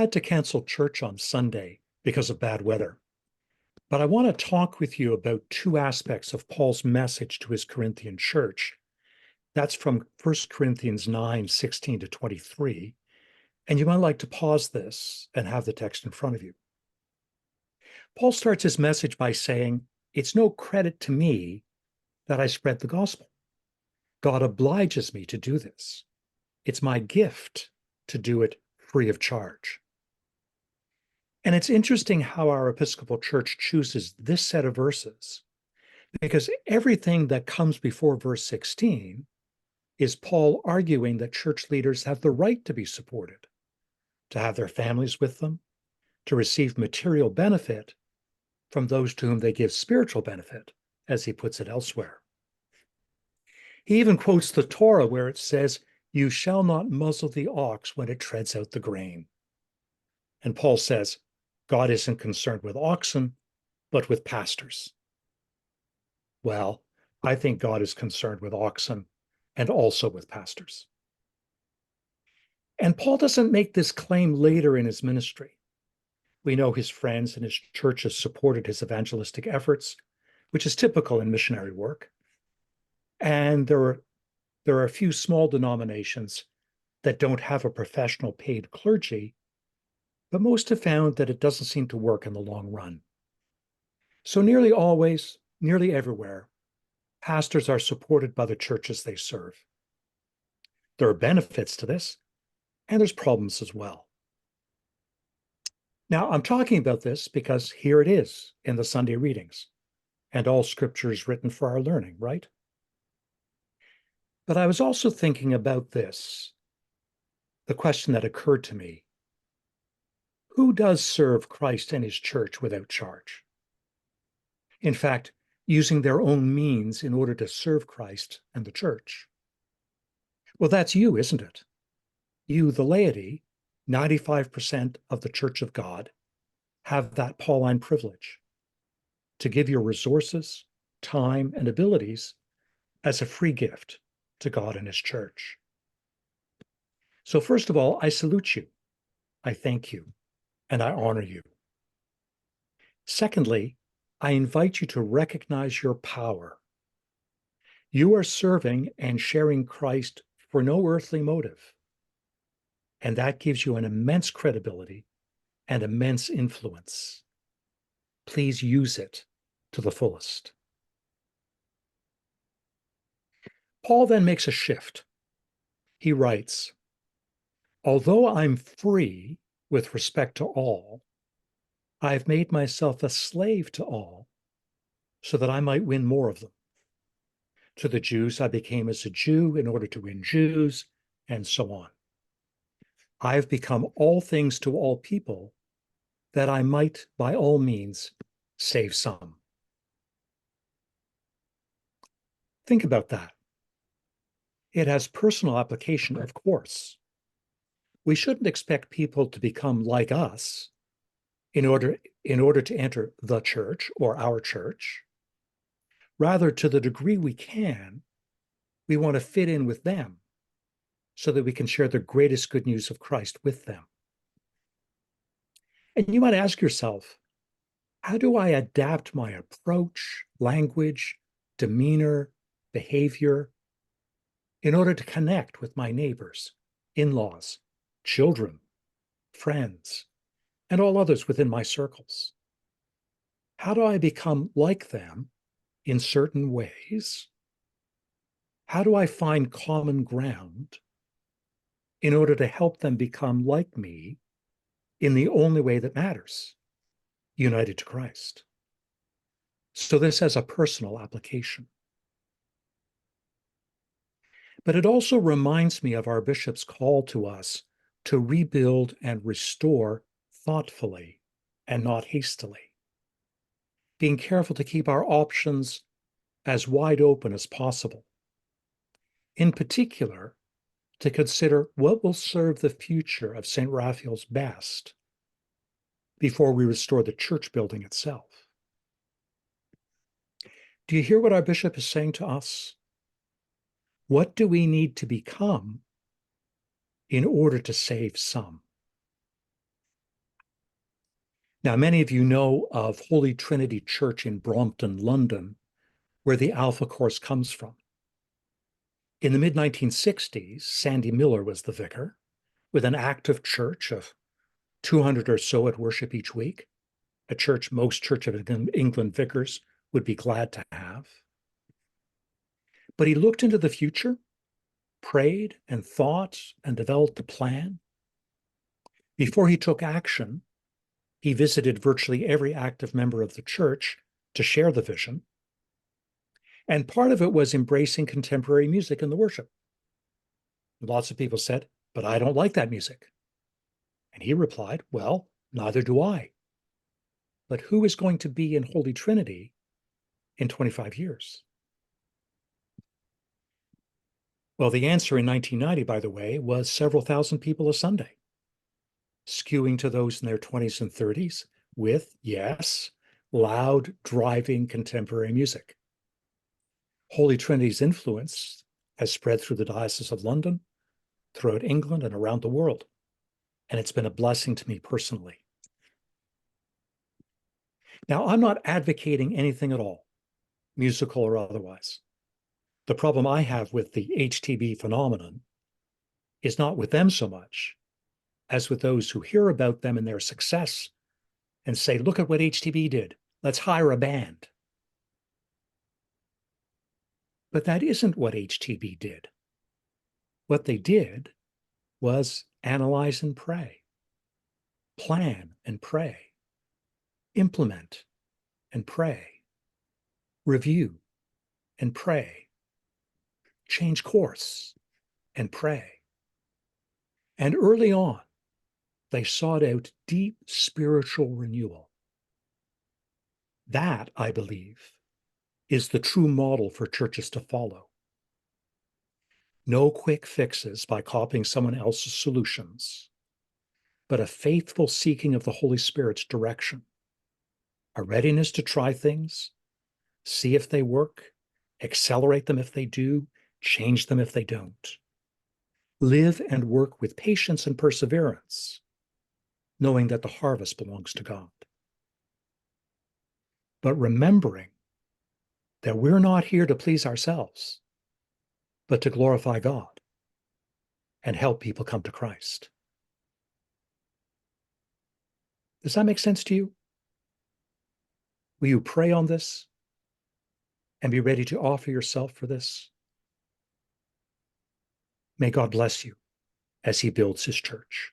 Had to cancel church on Sunday because of bad weather. But I want to talk with you about two aspects of Paul's message to his Corinthian church. That's from 1 Corinthians 9:16 to 23. And you might like to pause this and have the text in front of you. Paul starts his message by saying, "It's no credit to me that I spread the gospel. God obliges me to do this. It's my gift to do it free of charge." And it's interesting how our Episcopal Church chooses this set of verses, because everything that comes before verse 16 is Paul arguing that church leaders have the right to be supported, to have their families with them, to receive material benefit from those to whom they give spiritual benefit, as he puts it elsewhere. He even quotes the Torah where it says, "You shall not muzzle the ox when it treads out the grain." And Paul says, God isn't concerned with oxen, but with pastors. Well, I think God is concerned with oxen and also with pastors. And Paul doesn't make this claim later in his ministry. We know his friends and his churches supported his evangelistic efforts, which is typical in missionary work. And there are a few small denominations that don't have a professional paid clergy, but most have found that it doesn't seem to work in the long run. So nearly always, nearly everywhere, pastors are supported by the churches they serve. There are benefits to this, and there's problems as well. Now, I'm talking about this because here it is in the Sunday readings, and all scripture is written for our learning, right? But I was also thinking about this, the question that occurred to me. Who does serve Christ and his church without charge? In fact, using their own means in order to serve Christ and the church. Well, that's you, isn't it? You, the laity, 95% of the Church of God, have that Pauline privilege to give your resources, time, and abilities as a free gift to God and his church. So first of all, I salute you, I thank you, and I honor you. Secondly, I invite you to recognize your power. You are serving and sharing Christ for no earthly motive, and that gives you an immense credibility and immense influence. Please use it to the fullest. Paul then makes a shift. He writes, "Although I'm free with respect to all, I've made myself a slave to all so that I might win more of them. To the Jews, I became as a Jew in order to win Jews, and so on. I've become all things to all people that I might by all means save some." Think about that. It has personal application, of course. We shouldn't expect people to become like us in order to enter the church or our church. Rather, to the degree we can, we want to fit in with them so that we can share the greatest good news of Christ with them. And you might ask yourself, how do I adapt my approach, language, demeanor, behavior in order to connect with my neighbors, in-laws, children, friends, and all others within my circles? How do I become like them in certain ways? How do I find common ground in order to help them become like me in the only way that matters, united to Christ? So this has a personal application. But it also reminds me of our bishop's call to us to rebuild and restore thoughtfully and not hastily, being careful to keep our options as wide open as possible. In particular, to consider what will serve the future of St. Raphael's best before we restore the church building itself. Do you hear what our bishop is saying to us? What do we need to become in order to save some? Now, many of you know of Holy Trinity Church in Brompton, London, where the Alpha Course comes from. In the mid-1960s, Sandy Miller was the vicar, with an active church of 200 or so at worship each week, a church most Church of England vicars would be glad to have. But he looked into the future, prayed and thought and developed a plan. Before he took action, he visited virtually every active member of the church to share the vision. And part of it was embracing contemporary music in the worship. Lots of people said, but I don't like that music. And he replied, well, neither do I. But who is going to be in Holy Trinity in 25 years? Well, the answer in 1990, by the way, was several thousand people a Sunday, skewing to those in their 20s and 30s with, yes, loud, driving contemporary music. Holy Trinity's influence has spread through the Diocese of London, throughout England, and around the world. And it's been a blessing to me personally. Now, I'm not advocating anything at all, musical or otherwise. The problem I have with the HTB phenomenon is not with them so much as with those who hear about them and their success and say, look at what HTB did. Let's hire a band. But that isn't what HTB did. What they did was analyze and pray, plan and pray, implement and pray, review and pray, change course and pray. And early on, they sought out deep spiritual renewal. That, I believe, is the true model for churches to follow. No quick fixes by copying someone else's solutions, but a faithful seeking of the Holy Spirit's direction, a readiness to try things, see if they work, accelerate them if they do, change them if they don't. Live and work with patience and perseverance, knowing that the harvest belongs to God. But remembering that we're not here to please ourselves, but to glorify God and help people come to Christ. Does that make sense to you? Will you pray on this and be ready to offer yourself for this? May God bless you as he builds his church.